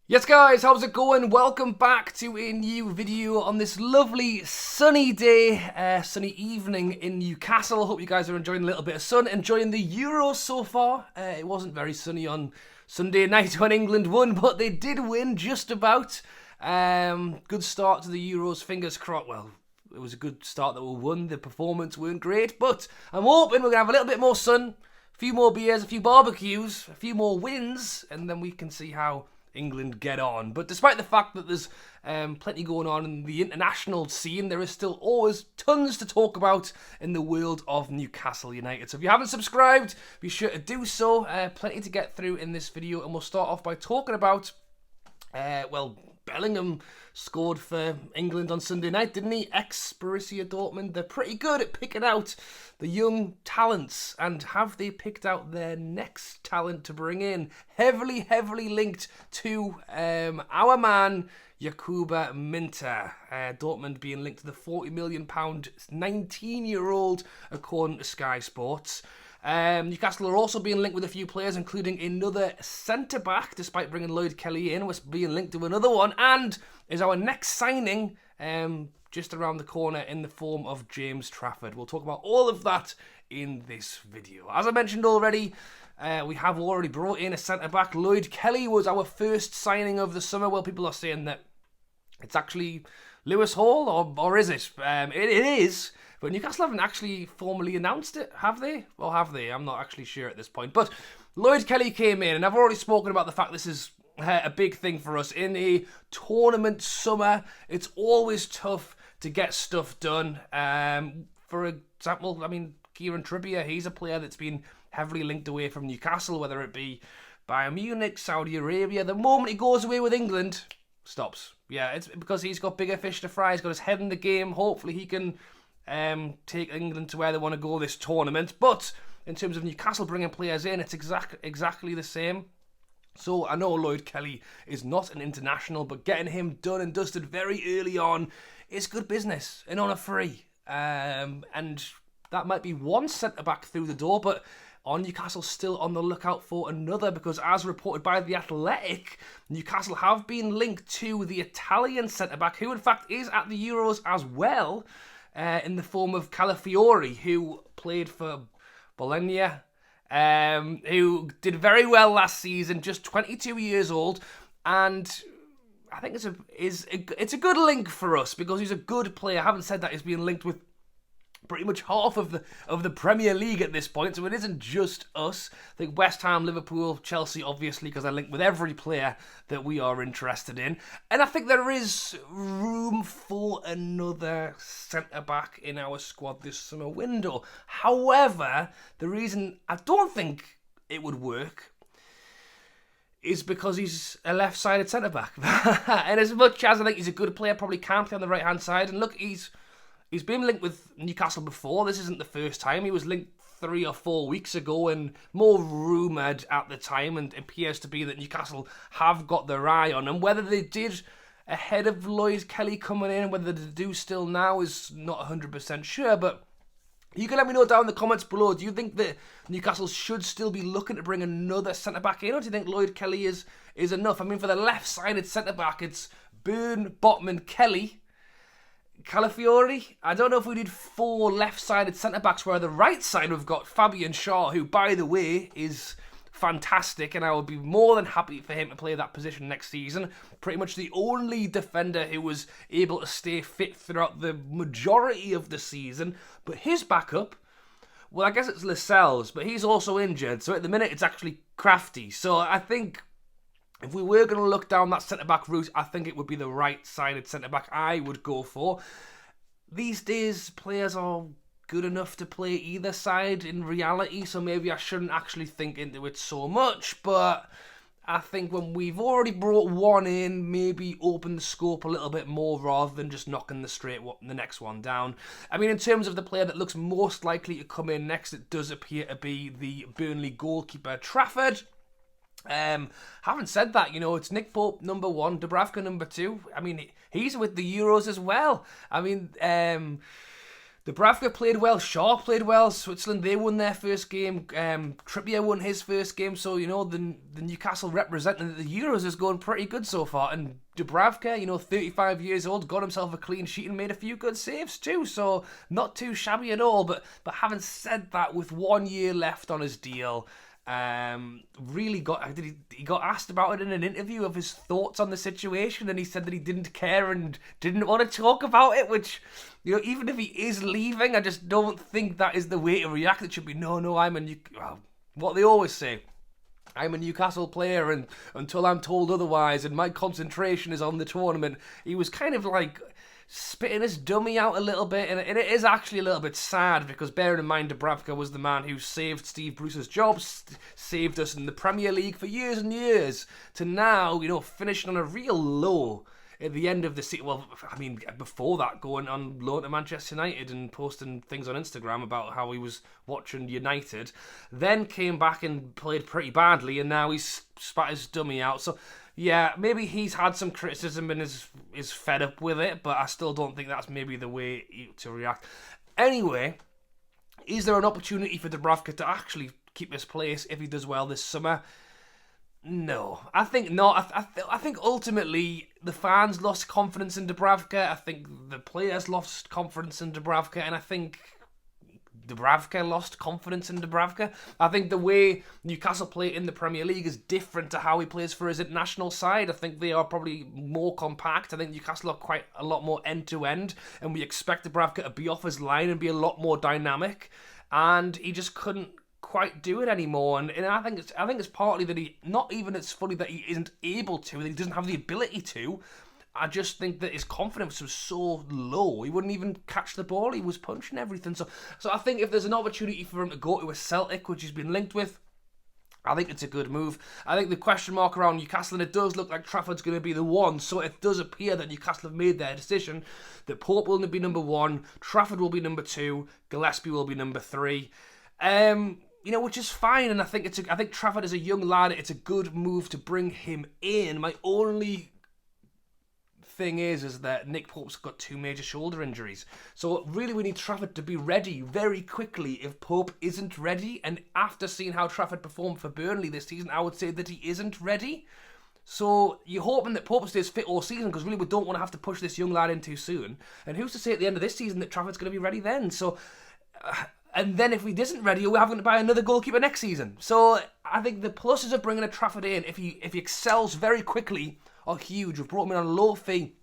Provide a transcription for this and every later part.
Yes guys, how's it going? Welcome back to a new video on this lovely sunny day, sunny evening in Newcastle. Hope you guys are enjoying a little bit of sun, enjoying the Euros so far. It wasn't very sunny on Sunday night when England won, but they did win just about. Good start to the Euros, fingers crossed. Well, it was a good start that we won. The performance weren't great, but I'm hoping we're going to have a little bit more sun, a few more beers, a few barbecues, a few more wins, and then we can see how England get on. But despite the fact that there's plenty going on in the international scene, there is still always tons to talk about in the world of Newcastle United. So if you haven't subscribed, be sure to do so. Plenty to get through in this video, and we'll start off by talking about Bellingham scored for England on Sunday night, didn't he? Ex-Borussia Dortmund. They're pretty good at picking out the young talents. And have they picked out their next talent to bring in? Heavily linked to our man, Yankuba Minteh. Dortmund being linked to the £40 million 19-year-old, according to Sky Sports. Newcastle are also being linked with a few players, including another centre-back, despite bringing Lloyd Kelly in. We're being linked to another one, and is our next signing just around the corner in the form of James Trafford. We'll talk about all of that in this video. As I mentioned already, we have already brought in a centre-back. Lloyd Kelly was our first signing of the summer. Well, people are saying that it's actually Lewis Hall, or is it? It is. But Newcastle haven't actually formally announced it, have they? Or have they? I'm not actually sure at this point. But Lloyd Kelly came in, and I've already spoken about the fact this is a big thing for us. In a tournament summer, it's always tough to get stuff done. For example, Kieran Trippier, he's a player that's been heavily linked away from Newcastle, whether it be Bayern Munich, Saudi Arabia. The moment he goes away with England, stops. Yeah, it's because he's got bigger fish to fry. He's got his head in the game. Hopefully he can take England to where they want to go this tournament. But in terms of Newcastle bringing players in, it's exactly the same. So I know Lloyd Kelly is not an international, but getting him done and dusted very early on is good business and on a free. And that might be one centre-back through the door, but are Newcastle still on the lookout for another? Because as reported by The Athletic, Newcastle have been linked to the Italian centre-back, who in fact is at the Euros as well, in the form of Calafiori, who played for Bologna, who did very well last season, just 22 years old, and I think it's a good link for us because he's a good player. I haven't said that he's being linked with pretty much half of the Premier League at this point, so it isn't just us. I think West Ham, Liverpool, Chelsea, obviously, because they're linked with every player that we are interested in. And I think there is room for another centre-back in our squad this summer window. However, the reason I don't think it would work is because he's a left-sided centre-back. And as much as I think he's a good player, probably can play on the right-hand side, and look, He's been linked with Newcastle before. This isn't the first time. He was linked 3 or 4 weeks ago and more rumoured at the time, and it appears to be that Newcastle have got their eye on him. Whether they did ahead of Lloyd Kelly coming in, whether they do still now is not 100% sure, but you can let me know down in the comments below. Do you think that Newcastle should still be looking to bring another centre-back in, or do you think Lloyd Kelly is enough? For the left-sided centre-back, it's Burn, Botman, Kelly, Calafiori. I don't know if we did 4 left-sided centre-backs, where the right side we've got Fabian Schär, who, by the way, is fantastic, and I would be more than happy for him to play that position next season. Pretty much the only defender who was able to stay fit throughout the majority of the season. But his backup, well, I guess it's Lascelles, but he's also injured, so at the minute it's actually Crafty. So I think if we were going to look down that centre-back route, I think it would be the right-sided centre-back I would go for. These days, players are good enough to play either side in reality, so maybe I shouldn't actually think into it so much, but I think when we've already brought one in, maybe open the scope a little bit more rather than just knocking the next one down. In terms of the player that looks most likely to come in next, it does appear to be the Burnley goalkeeper, Trafford. Having said that, it's Nick Pope number 1, Dubravka number 2. He's with the Euros as well. Dubravka played well, Shaw played well, Switzerland, they won their first game, Trippier won his first game, so, the Newcastle representing the Euros is going pretty good so far, and Dubravka, 35 years old, got himself a clean sheet and made a few good saves too, so not too shabby at all, but having said that, with 1 year left on his deal, he got asked about it in an interview of his thoughts on the situation, and he said that he didn't care and didn't want to talk about it, which, even if he is leaving, I just don't think that is the way to react. It should be, no, what they always say, I'm a Newcastle player, and until I'm told otherwise, and my concentration is on the tournament. He was kind of like spitting his dummy out a little bit, and it is actually a little bit sad, because bearing in mind Dubravka was the man who saved Steve Bruce's job, saved us in the Premier League for years and years, to now, finishing on a real low at the end of the season. Well, I mean, before that, going on loan to Manchester United and posting things on Instagram about how he was watching United, then came back and played pretty badly, and now he's spat his dummy out. So yeah, maybe he's had some criticism and is fed up with it, but I still don't think that's maybe the way to react. Anyway, is there an opportunity for Dubravka to actually keep his place if he does well this summer? No, I think not. I think ultimately the fans lost confidence in Dubravka. I think the players lost confidence in Dubravka, and I think Dubravka lost confidence in Dubravka. I think the way Newcastle play in the Premier League is different to how he plays for his international side. I think they are probably more compact. I think Newcastle are quite a lot more end-to-end, and we expect Dubravka to be off his line and be a lot more dynamic, and he just couldn't quite do it anymore, and I think it's partly that it's fully that he isn't able to, that he doesn't have the ability to. I just think that his confidence was so low, he wouldn't even catch the ball, he was punching everything. So I think if there's an opportunity for him to go to a Celtic, which he's been linked with, I think it's a good move. I think the question mark around Newcastle, and it does look like Trafford's going to be the one, so it does appear that Newcastle have made their decision, that Pope will be number 1, Trafford will be number 2, Gillespie will be number 3. Which is fine, and I think Trafford is a young lad. It's a good move to bring him in. My only thing is that Nick Pope's got 2 major shoulder injuries, so really we need Trafford to be ready very quickly if Pope isn't ready. And after seeing how Trafford performed for Burnley this season, I would say that he isn't ready. So you're hoping that Pope stays fit all season, because really we don't want to have to push this young lad in too soon. And who's to say at the end of this season that Trafford's going to be ready then? So. And then if he isn't ready, we're having to buy another goalkeeper next season. So I think the pluses of bringing a Trafford in, if he excels very quickly, are huge. We've brought him in on a low fee.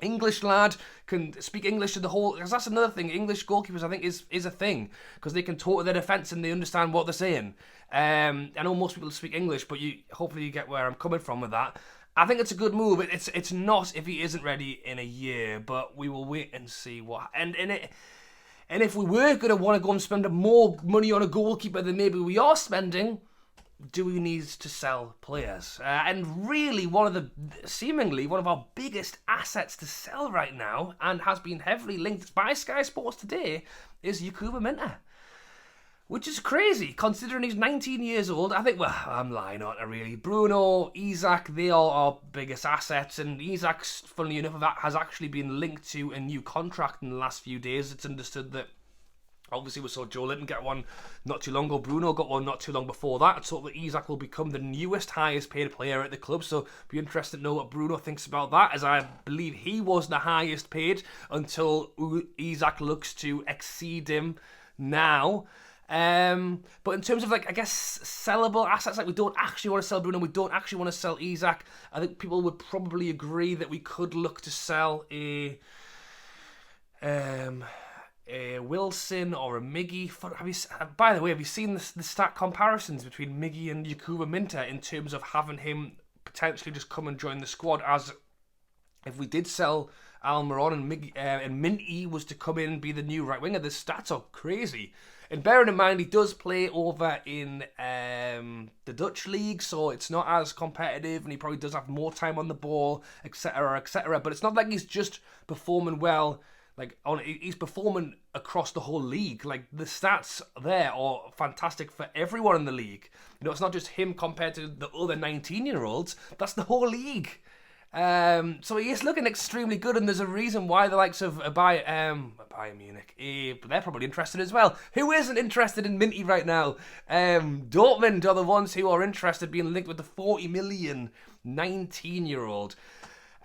English lad, can speak English to the whole, because that's another thing. English goalkeepers, I think, is a thing, because they can talk to their defence and they understand what they're saying. I know most people speak English, but hopefully you get where I'm coming from with that. I think it's a good move. It's not if he isn't ready in a year, but we will wait and see what. And if we were going to want to go and spend more money on a goalkeeper than maybe we are spending, do we need to sell players? And really, seemingly one of our biggest assets to sell right now, and has been heavily linked by Sky Sports today, is Yankuba Minteh. Which is crazy, considering he's 19 years old. I think, well, I'm lying, aren't I, really? Bruno, Isak, they are our biggest assets, and Isak, funnily enough, has actually been linked to a new contract in the last few days. It's understood that, obviously, we saw Joe Linton get one not too long ago. Bruno got one not too long before that. It's thought that Isak will become the newest highest paid player at the club, so be interested to know what Bruno thinks about that, as I believe he was the highest paid until Isak looks to exceed him now. But in terms of, sellable assets, we don't actually want to sell Bruno, we don't actually want to sell Isak. I think people would probably agree that we could look to sell a Wilson or a Miggy. By the way, have you seen the stat comparisons between Miggy and Yankuba Minteh in terms of having him potentially just come and join the squad? As if we did sell Almiron and Miggy, and Minteh was to come in and be the new right winger, the stats are crazy. And bearing in mind, he does play over in the Dutch league, so it's not as competitive, and he probably does have more time on the ball, etc., etc. But it's not like he's just performing well. He's performing across the whole league. The stats there are fantastic for everyone in the league. It's not just him compared to the other 19-year-olds. That's the whole league. So he is looking extremely good, and there's a reason why the likes of Bayern Munich, but they're probably interested as well. Who isn't interested in Minteh right now? Dortmund are the ones who are interested, being linked with the 40 million 19-year-old.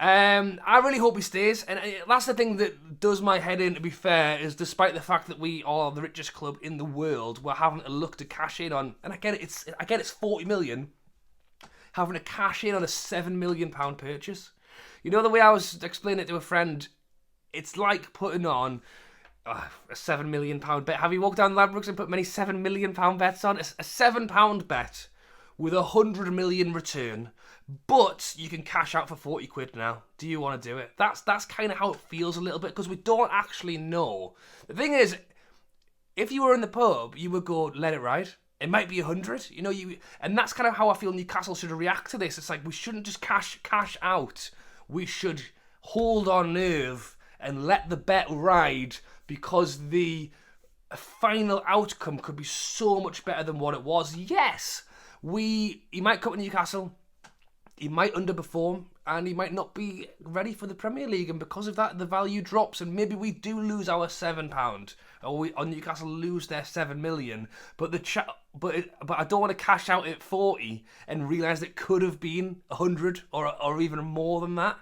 I really hope he stays, and that's the thing that does my head in, to be fair, is despite the fact that we are the richest club in the world, we're having to look to cash in on, and I get it's 40 million, having to cash in on a £7 million purchase. You know, the way I was explaining it to a friend, it's like putting on a £7 million bet. Have you walked down Ladbrokes and put many £7 million bets on? A £7 bet with a 100 million return, but you can cash out for 40 quid now. Do you want to do it? That's kind of how it feels a little bit, because we don't actually know. The thing is, if you were in the pub, you would go, let it ride. It might be 100, you know, and that's kind of how I feel Newcastle should react to this. It's like, we shouldn't just cash out. We should hold our nerve and let the bet ride, because the final outcome could be so much better than what it was. Yes, he might come to Newcastle, he might underperform, and he might not be ready for the Premier League, and because of that, the value drops, and maybe we do lose our £7, or Newcastle lose their 7 million. But I don't want to cash out at 40 and realise it could have been 100 or even more than that.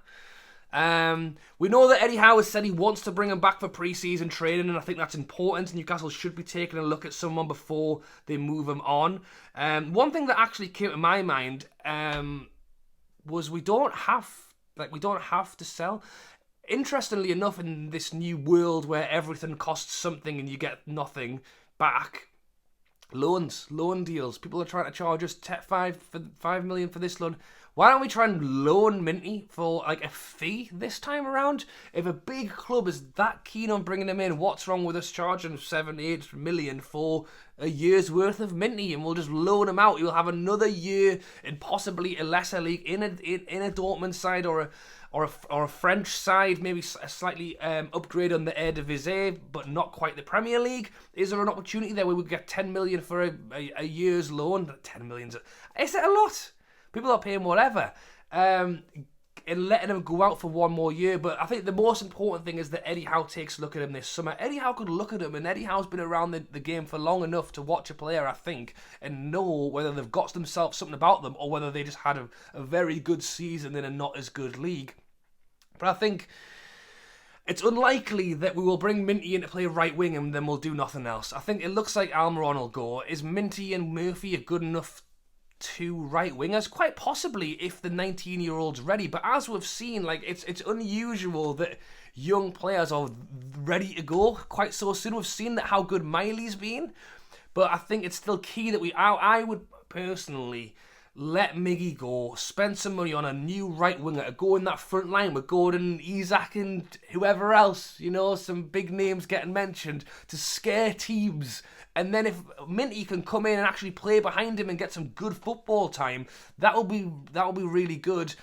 We know that Eddie Howe has said he wants to bring him back for pre-season training, and I think that's important. Newcastle should be taking a look at someone before they move him on. One thing that actually came to my mind was we don't have to sell. Interestingly enough, in this new world where everything costs something and you get nothing back, loan deals. People are trying to charge us 5 million for this loan. Why don't we try and loan Minteh for like a fee this time around? If a big club is that keen on bringing him in, what's wrong with us charging 7-8 million for a year's worth of Minteh, and we'll just loan him out? You'll have another year in possibly a lesser league, in a Dortmund side or a French side, maybe a slightly upgrade on the Eredivisie, but not quite the Premier League. Is there an opportunity there where we get 10 million for a year's loan? 10 million, is it a lot? People are paying whatever, and letting him go out for one more year. But I think the most important thing is that Eddie Howe takes a look at him this summer. Eddie Howe could look at him, and Eddie Howe's been around the game for long enough to watch a player, I think, and know whether they've got themselves something about them, or whether they just had a very good season in a not as good league. But I think it's unlikely that we will bring Minteh in to play right wing and then we'll do nothing else. I think it looks like Almiron will go. Is Minteh and Murphy are good enough two right wingers? Quite possibly, if the 19-year-old's ready. But as we've seen, like, it's unusual that young players are ready to go quite so soon. We've seen that how good Miley's been, but I think it's still key that I would personally let Miggy go, spend some money on a new right winger to go in that front line with Gordon, Isak and whoever else, you know, some big names getting mentioned, to scare teams. And then if Minteh can come in and actually play behind him and get some good football time, that will be really good.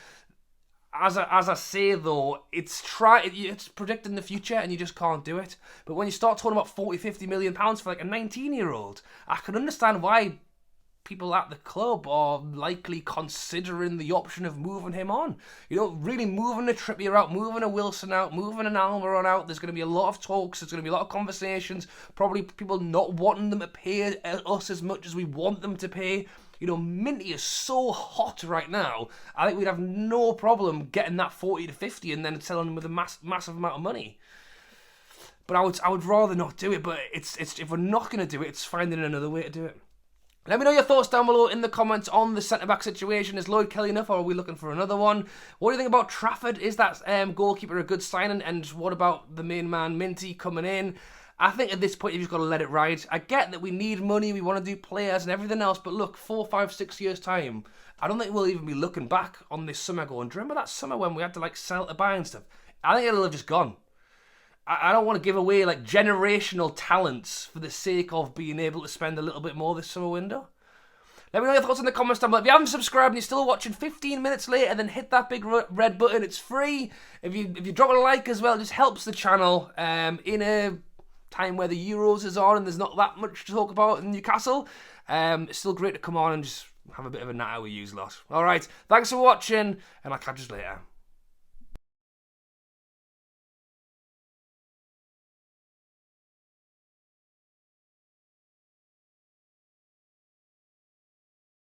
As I say though, it's predicting the future and you just can't do it. But when you start talking about 40-50 million pounds for like a 19-year-old, I can understand why people at the club are likely considering the option of moving him on. You know, really moving a Trippier out, moving a Wilson out, moving an Almiron out. There's going to be a lot of talks. There's going to be a lot of conversations. Probably people not wanting them to pay us as much as we want them to pay. You know, Minteh is so hot right now. I think we'd have no problem getting that 40 to 50 and then selling them with a massive amount of money. But I would rather not do it. But it's if we're not going to do it, it's finding another way to do it. Let me know your thoughts down below in the comments on the centre-back situation. Is Lloyd Kelly enough, or are we looking for another one? What do you think about Trafford? Is that goalkeeper a good signing? And what about the main man, Minteh, coming in? I think at this point, you've just got to let it ride. I get that we need money, we want to do players and everything else, but look, 4, 5, 6 years' time, I don't think we'll even be looking back on this summer going, do you remember that summer when we had to like sell to buy and stuff? I think it'll have just gone. I don't want to give away like generational talents for the sake of being able to spend a little bit more this summer window. Let me know your thoughts in the comments down below. If you haven't subscribed and you're still watching 15 minutes later, then hit that big red button. It's free. If you drop a like as well, it just helps the channel. In a time where the Euros is on and there's not that much to talk about in Newcastle, it's still great to come on and just have a bit of a natter with you lot. Alright, thanks for watching, and I'll catch you later.